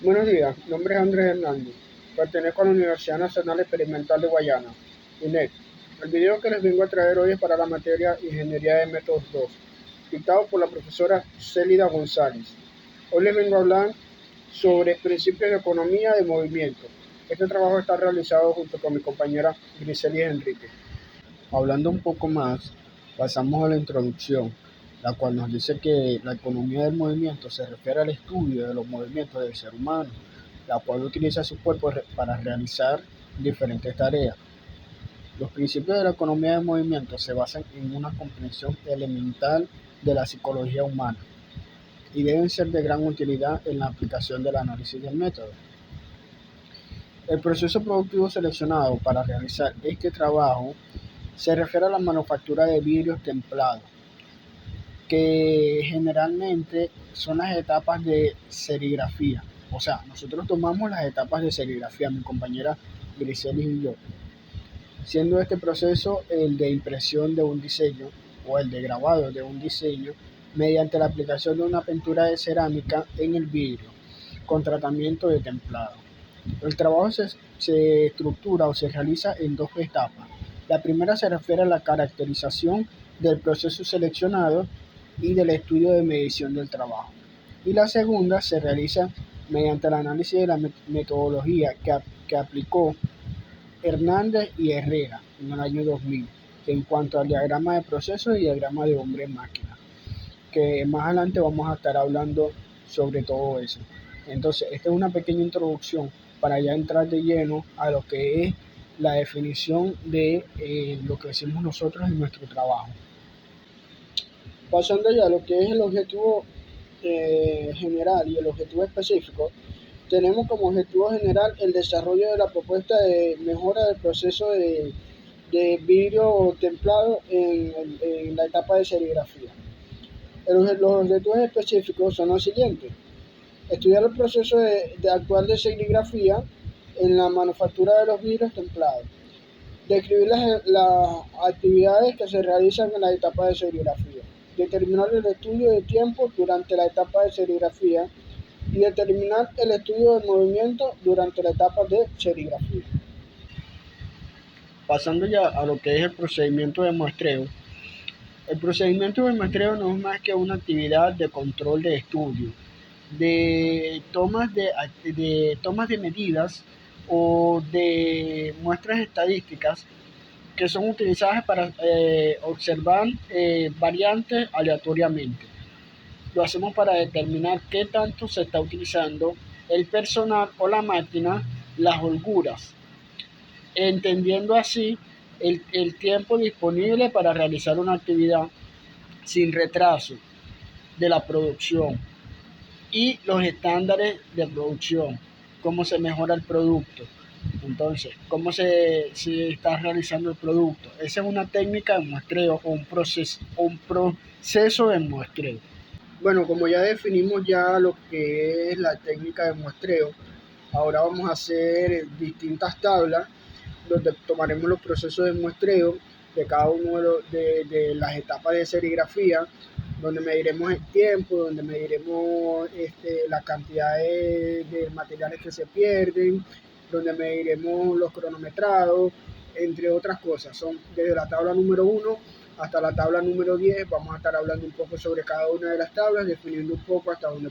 Buenos días, mi nombre es Andrés Hernández. Pertenezco a la Universidad Nacional Experimental de Guayana, UNED. El video que les vengo a traer hoy es para la materia Ingeniería de Métodos 2, dictado por la profesora Célida González. Hoy les vengo a hablar sobre principios de economía de movimiento. Este trabajo está realizado junto con mi compañera Griselia Enrique. Hablando un poco más, pasamos a la introducción, la cual nos dice que la economía del movimiento se refiere al estudio de los movimientos del ser humano, la cual utiliza su cuerpo para realizar diferentes tareas. Los principios de la economía del movimiento se basan en una comprensión elemental de la psicología humana y deben ser de gran utilidad en la aplicación del análisis del método. El proceso productivo seleccionado para realizar este trabajo se refiere a la manufactura de vidrios templados, que generalmente son las etapas de serigrafía. O sea, nosotros tomamos las etapas de serigrafía, mi compañera Griselis y yo, siendo este proceso el de impresión de un diseño o el de grabado de un diseño mediante la aplicación de una pintura de cerámica en el vidrio con tratamiento de templado. El trabajo se estructura o se realiza en dos etapas. La primera se refiere a la caracterización del proceso seleccionado y del estudio de medición del trabajo. Y la segunda se realiza mediante el análisis de la metodología que aplicó Hernández y Herrera en el año 2000 en cuanto al diagrama de proceso y diagrama de hombre-máquina, que más adelante vamos a estar hablando sobre todo eso. Entonces, esta es una pequeña introducción para ya entrar de lleno a lo que es la definición de lo que hacemos nosotros en nuestro trabajo. Pasando ya a lo que es el objetivo general y el objetivo específico, tenemos como objetivo general el desarrollo de la propuesta de mejora del proceso de vidrio templado en la etapa de serigrafía. Los objetivos específicos son los siguientes: estudiar el proceso actual de serigrafía en la manufactura de los vidrios templados, describir las actividades que se realizan en la etapa de serigrafía, determinar el estudio de tiempo durante la etapa de serigrafía y determinar el estudio del movimiento durante la etapa de serigrafía. Pasando ya a lo que es el procedimiento de muestreo. El procedimiento de muestreo no es más que una actividad de control de estudio, de tomas de medidas o de muestras estadísticas que son utilizadas para observar variantes aleatoriamente. Lo hacemos para determinar qué tanto se está utilizando el personal o la máquina, las holguras, entendiendo así el tiempo disponible para realizar una actividad sin retraso de la producción y los estándares de producción, cómo se mejora el producto. Entonces, cómo se está realizando el producto. Esa es una técnica de muestreo o un proceso de muestreo. Bueno, como ya definimos ya lo que es la técnica de muestreo, ahora vamos a hacer distintas tablas donde tomaremos los procesos de muestreo de cada uno de las etapas de serigrafía, donde mediremos el tiempo, donde mediremos la cantidad de materiales que se pierden, donde mediremos los cronometrados, entre otras cosas. Son desde la tabla número 1 hasta la tabla número 10. Vamos a estar hablando un poco sobre cada una de las tablas, definiendo un poco hasta donde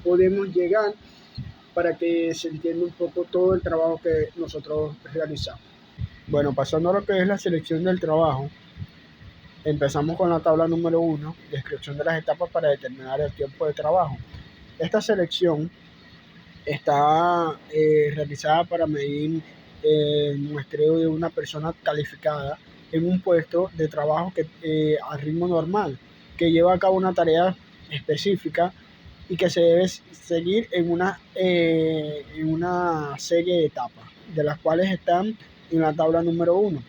podemos llegar para que se entienda un poco todo el trabajo que nosotros realizamos. Bueno, pasando a lo que es la selección del trabajo, empezamos con la tabla número 1, descripción de las etapas para determinar el tiempo de trabajo. Esta selección está realizada para medir el muestreo de una persona calificada en un puesto de trabajo a ritmo normal, que lleva a cabo una tarea específica y que se debe seguir en una serie de etapas, de las cuales están en la tabla número 1.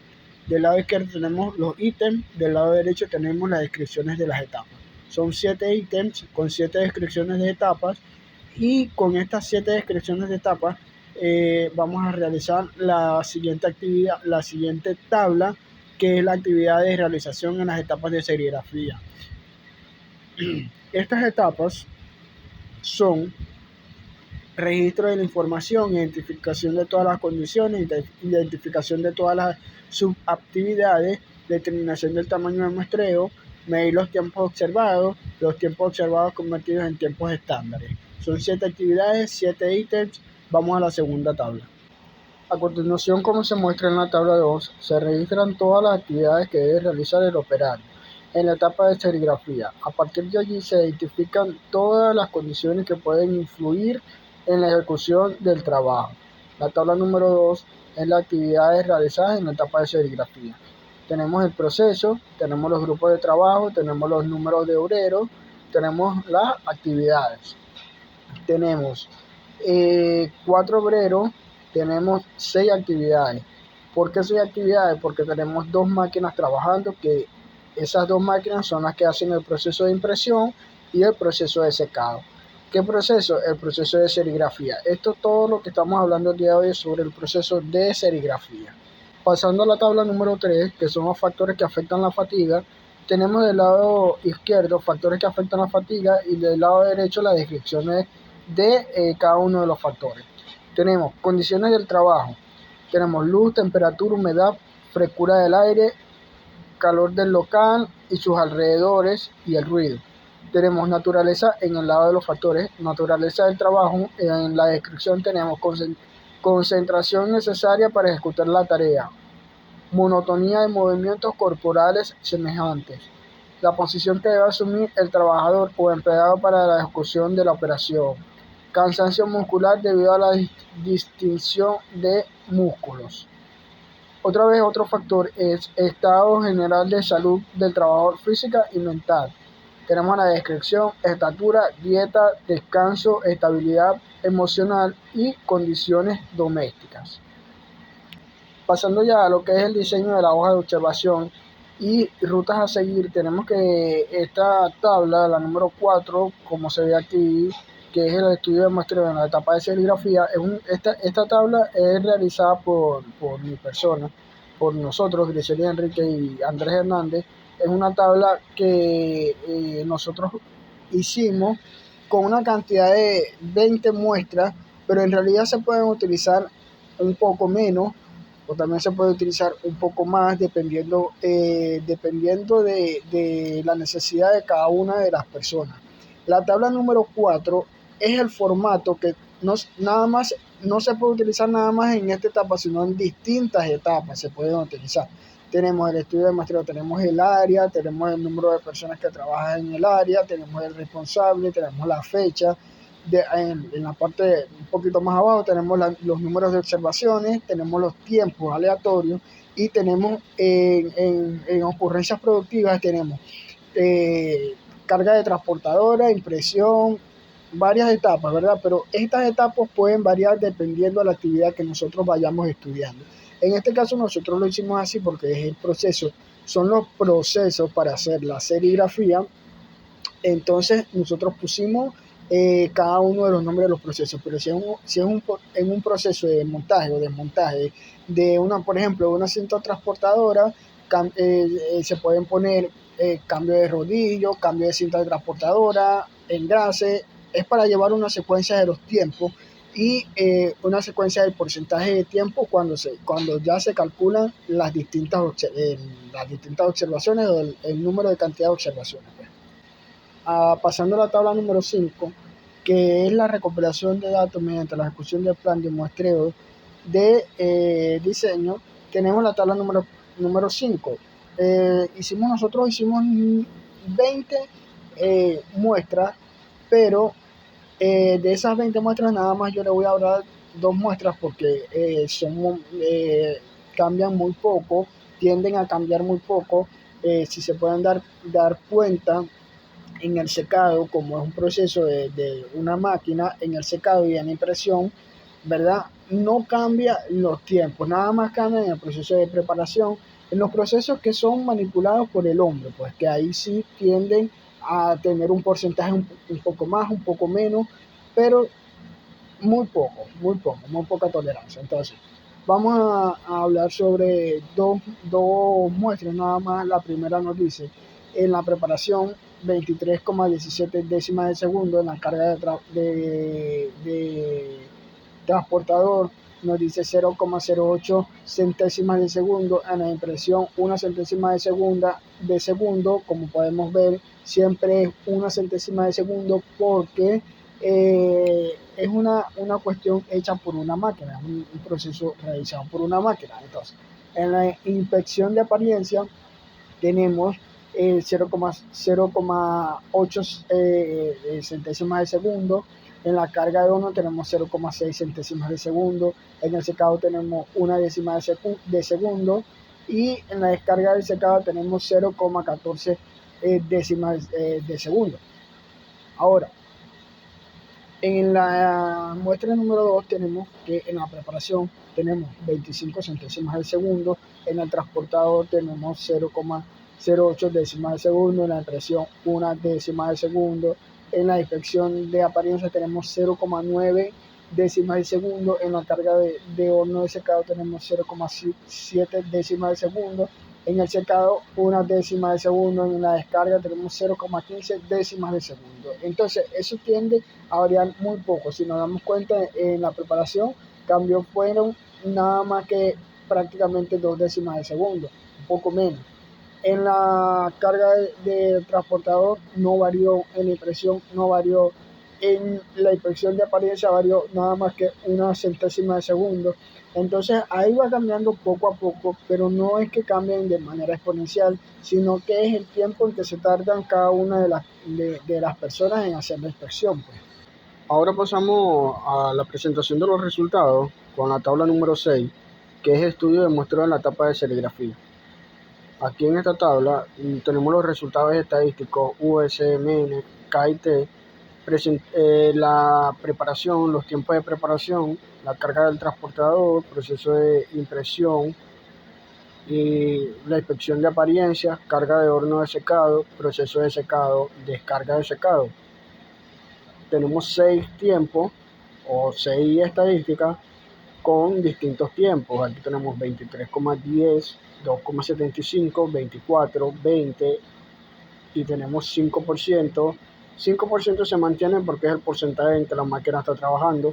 Del lado izquierdo tenemos los ítems, del lado derecho tenemos las descripciones de las etapas. Son 7 ítems con 7 descripciones de etapas, y con estas 7 descripciones de etapas vamos a realizar la siguiente actividad, la siguiente tabla, que es la actividad de realización en las etapas de serigrafía. Estas etapas son registro de la información, identificación de todas las condiciones, identificación de todas las subactividades, determinación del tamaño del muestreo, medir los tiempos observados convertidos en tiempos estándares. Son 7 actividades, 7 ítems. Vamos a la segunda tabla. A continuación, como se muestra en la tabla 2, se registran todas las actividades que debe realizar el operario en la etapa de serigrafía. A partir de allí se identifican todas las condiciones que pueden influir en la ejecución del trabajo. La tabla número 2 es las actividades realizadas en la etapa de serigrafía. Tenemos el proceso, tenemos los grupos de trabajo, tenemos los números de obreros, tenemos las actividades. Tenemos 4 obreros, tenemos 6 actividades. ¿Por qué 6 actividades? Porque tenemos 2 máquinas trabajando, que esas 2 máquinas son las que hacen el proceso de impresión y el proceso de secado. ¿Qué proceso? El proceso de serigrafía. Esto es todo lo que estamos hablando el día de hoy sobre el proceso de serigrafía. Pasando a la tabla número 3, que son los factores que afectan la fatiga, tenemos del lado izquierdo factores que afectan la fatiga y del lado derecho las descripciones de cada uno de los factores. Tenemos condiciones del trabajo, tenemos luz, temperatura, humedad, frescura del aire, calor del local y sus alrededores y el ruido. Tenemos naturaleza en el lado de los factores, naturaleza del trabajo. En la descripción tenemos concentración necesaria para ejecutar la tarea, monotonía de movimientos corporales semejantes, la posición que debe asumir el trabajador o empleado para la ejecución de la operación, cansancio muscular debido a la distinción de músculos. Otra vez, otro factor es estado general de salud del trabajador, física y mental. Tenemos la descripción, estatura, dieta, descanso, estabilidad emocional y condiciones domésticas. Pasando ya a lo que es el diseño de la hoja de observación y rutas a seguir, tenemos que esta tabla, la número 4, como se ve aquí, que es el estudio de muestreo en la etapa de serigrafía, esta tabla es realizada por mi persona, por nosotros, Grisely Enrique y Andrés Hernández. Es una tabla que nosotros hicimos con una cantidad de 20 muestras, pero en realidad se pueden utilizar un poco menos, o también se puede utilizar un poco más dependiendo de la necesidad de cada una de las personas. La tabla número 4 es el formato que no se puede utilizar nada más en esta etapa, sino en distintas etapas se pueden utilizar. Tenemos el estudio de muestreo, tenemos el área, tenemos el número de personas que trabajan en el área, tenemos el responsable, tenemos la fecha. En la parte un poquito más abajo tenemos los números de observaciones, tenemos los tiempos aleatorios y tenemos en ocurrencias productivas tenemos carga de transportadora, impresión, varias etapas, ¿verdad? Pero estas etapas pueden variar dependiendo de la actividad que nosotros vayamos estudiando. En este caso nosotros lo hicimos así porque es el proceso, son los procesos para hacer la serigrafía. Entonces nosotros pusimos cada uno de los nombres de los procesos, pero si es en un proceso de montaje o desmontaje de una, por ejemplo, una cinta transportadora, se pueden poner cambio de rodillo, cambio de cinta transportadora, engrase. Es para llevar una secuencia de los tiempos y una secuencia del porcentaje de tiempo cuando ya se calculan las distintas observaciones o el número de cantidad de observaciones. Pasando a la tabla número 5, que es la recopilación de datos mediante la ejecución del plan de muestreo de diseño, tenemos la tabla número 5. Nosotros hicimos 20 muestras, pero de esas 20 muestras nada más yo le voy a hablar 2 muestras porque cambian muy poco, tienden a cambiar muy poco. Si se pueden dar cuenta, en el secado, como es un proceso de una máquina, en el secado y en la impresión, ¿verdad? No cambia los tiempos, nada más cambia en el proceso de preparación. En los procesos que son manipulados por el hombre, pues que ahí sí tienden a tener un porcentaje un poco más, un poco menos, pero muy poca tolerancia. Entonces, vamos a hablar sobre dos muestras nada más. La primera nos dice, en la preparación 23,17 décimas de segundo. En la carga de transportador nos dice 0,08 centésimas de segundo. En la impresión, una centésima de segundo. Como podemos ver, siempre es una centésima de segundo porque es una cuestión hecha por una máquina, es un proceso realizado por una máquina. Entonces, en la inspección de apariencia tenemos 0,8 centésimas de segundo. En la carga de horno tenemos 0,6 centésimas de segundo. En el secado tenemos una décima de segundo. Y en la descarga del secado tenemos 0,14 décimas de segundo. Ahora, en la muestra número 2 tenemos que en la preparación tenemos 25 centésimas de segundo, en el transportador tenemos 0,08 décimas de segundo, en la impresión una décima de segundo, en la inspección de apariencia tenemos 0,9 décimas de segundo, en la carga de horno de secado tenemos 0,7 décimas de segundo, en el secado una décima de segundo, en la descarga tenemos 0,15 décimas de segundo. Entonces eso tiende a variar muy poco. Si nos damos cuenta, en la preparación cambios fueron nada más que prácticamente 2 décimas de segundo, un poco menos. En la carga de transportador no varió, en la impresión no varió, en la inspección de apariencia varió nada más que una centésima de segundo. Entonces ahí va cambiando poco a poco, pero no es que cambien de manera exponencial, sino que es el tiempo en que se tardan cada una de las personas en hacer la inspección, pues. Ahora pasamos a la presentación de los resultados con la tabla número 6, que es estudio de muestreo en la etapa de serigrafía. Aquí en esta tabla tenemos los resultados estadísticos USMN, KIT, la preparación, los tiempos de preparación, la carga del transportador, proceso de impresión y la inspección de apariencias, carga de horno de secado, proceso de secado, descarga de secado. Tenemos 6 tiempos o 6 estadísticas con distintos tiempos. Aquí tenemos 23,10, 2,75, 24, 20 y tenemos 5%. 5% se mantiene porque es el porcentaje en que la máquina está trabajando.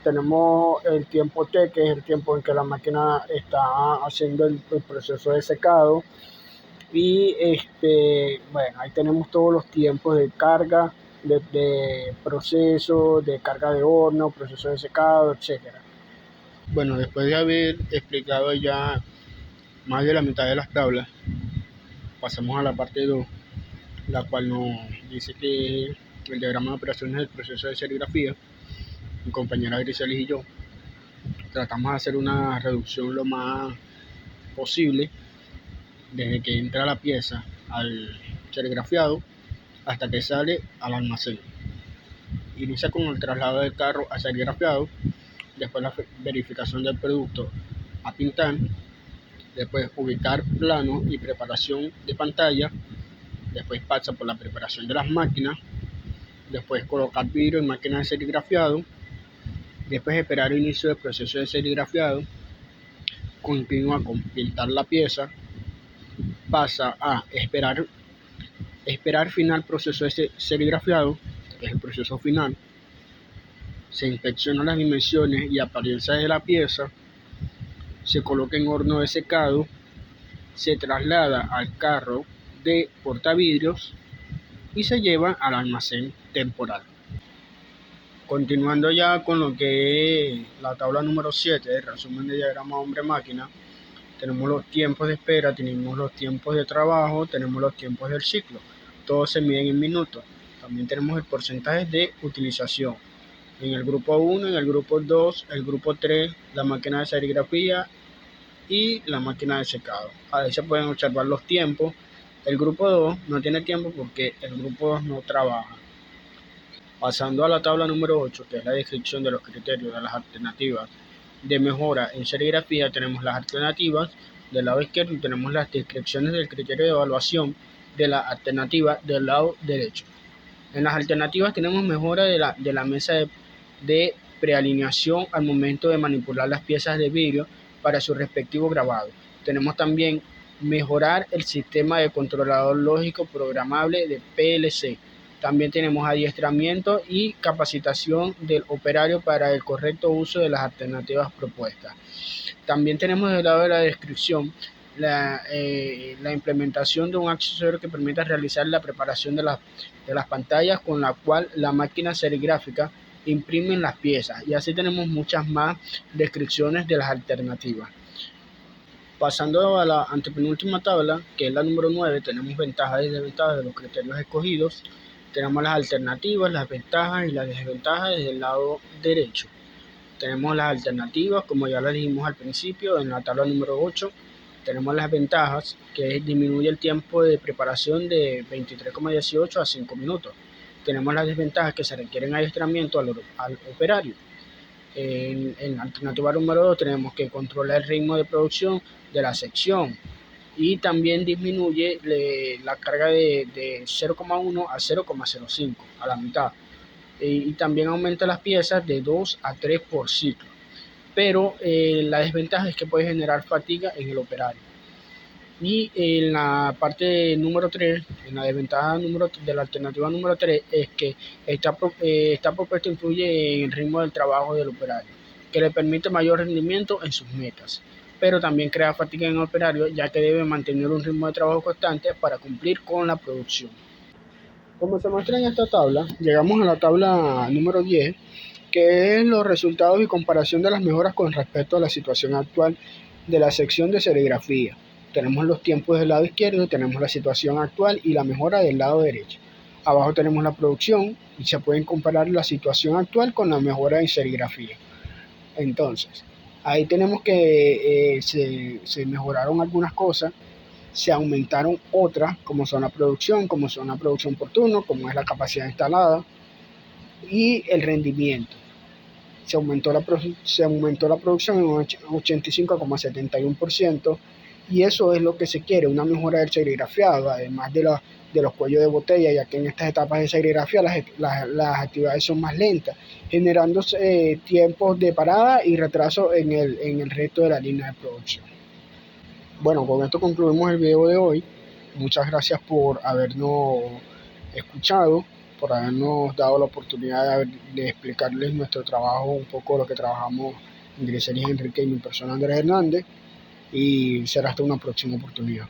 Tenemos el tiempo T, que es el tiempo en que la máquina está haciendo el proceso de secado. Y bueno, ahí tenemos todos los tiempos de carga, de proceso, de carga de horno, proceso de secado, etcétera. Bueno, después de haber explicado ya más de la mitad de las tablas, pasamos a la parte 2, la cual nos dice que el diagrama de operaciones del proceso de serigrafía. Mi compañera Griselis y yo tratamos de hacer una reducción lo más posible desde que entra la pieza al serigrafiado hasta que sale al almacén. Inicia con el traslado del carro a serigrafiado, después la verificación del producto a pintar, después ubicar plano y preparación de pantalla, después pasa por la preparación de las máquinas, después colocar vidrio en máquina de serigrafiado, después esperar el inicio del proceso de serigrafiado, continúa con pintar la pieza, pasa a esperar final proceso de serigrafiado, que es el proceso final, se inspeccionan las dimensiones y apariencia de la pieza, se coloca en horno de secado, se traslada al carro de portavidrios y se lleva al almacén temporal. Continuando ya con lo que es la tabla número 7, el resumen de diagrama hombre-máquina, tenemos los tiempos de espera, tenemos los tiempos de trabajo, tenemos los tiempos del ciclo, todos se miden en minutos. También tenemos el porcentaje de utilización. En el grupo 1, en el grupo 2, el grupo 3, la máquina de serigrafía y la máquina de secado. Ahí se pueden observar los tiempos. El grupo 2 no tiene tiempo porque el grupo 2 no trabaja. Pasando a la tabla número 8, que es la descripción de los criterios de las alternativas de mejora en serigrafía, tenemos las alternativas. Del lado izquierdo tenemos las descripciones del criterio de evaluación de la alternativa del lado derecho. En las alternativas tenemos mejora de la mesa de prealineación al momento de manipular las piezas de vidrio para su respectivo grabado. Tenemos también mejorar el sistema de controlador lógico programable de PLC. También tenemos adiestramiento y capacitación del operario para el correcto uso de las alternativas propuestas. También tenemos del lado de la descripción la implementación de un accesorio que permita realizar la preparación de las pantallas con la cual la máquina serigráfica imprime las piezas, y así tenemos muchas más descripciones de las alternativas. Pasando a la antepenúltima tabla, que es la número 9, tenemos ventajas y desventajas de los criterios escogidos. Tenemos las alternativas, las ventajas y las desventajas desde el lado derecho. Tenemos las alternativas, como ya las dijimos al principio, en la tabla número 8. Tenemos las ventajas, que disminuye el tiempo de preparación de 23,18 a 5 minutos. Tenemos las desventajas, que se requieren adiestramiento al operario. En la alternativa número 2 tenemos que controlar el ritmo de producción de la sección, y también disminuye la carga de 0,1 a 0,05 a la mitad, y también aumenta las piezas de 2 a 3 por ciclo, pero la desventaja es que puede generar fatiga en el operario. Y en la parte número 3, en la desventaja de la alternativa número 3, es que esta propuesta influye en el ritmo del trabajo del operario, que le permite mayor rendimiento en sus metas, pero también crea fatiga en el operario, ya que debe mantener un ritmo de trabajo constante para cumplir con la producción. Como se muestra en esta tabla, llegamos a la tabla número 10, que es los resultados y comparación de las mejoras con respecto a la situación actual de la sección de serigrafía. Tenemos los tiempos del lado izquierdo, tenemos la situación actual y la mejora del lado derecho. Abajo tenemos la producción y se pueden comparar la situación actual con la mejora en serigrafía. Entonces, ahí tenemos que se mejoraron algunas cosas, se aumentaron otras, como son la producción por turno, como es la capacidad instalada y el rendimiento. Se aumentó la producción en un 85,71%, y eso es lo que se quiere, una mejora del serigrafiado, además de los cuellos de botella, ya que en estas etapas de serigrafía las actividades son más lentas, generando tiempos de parada y retraso en el resto de la línea de producción. Bueno, con esto concluimos el video de hoy. Muchas gracias por habernos escuchado, por habernos dado la oportunidad de explicarles nuestro trabajo, un poco lo que trabajamos en Grisería Enrique y mi persona Andrés Hernández, y será hasta una próxima oportunidad.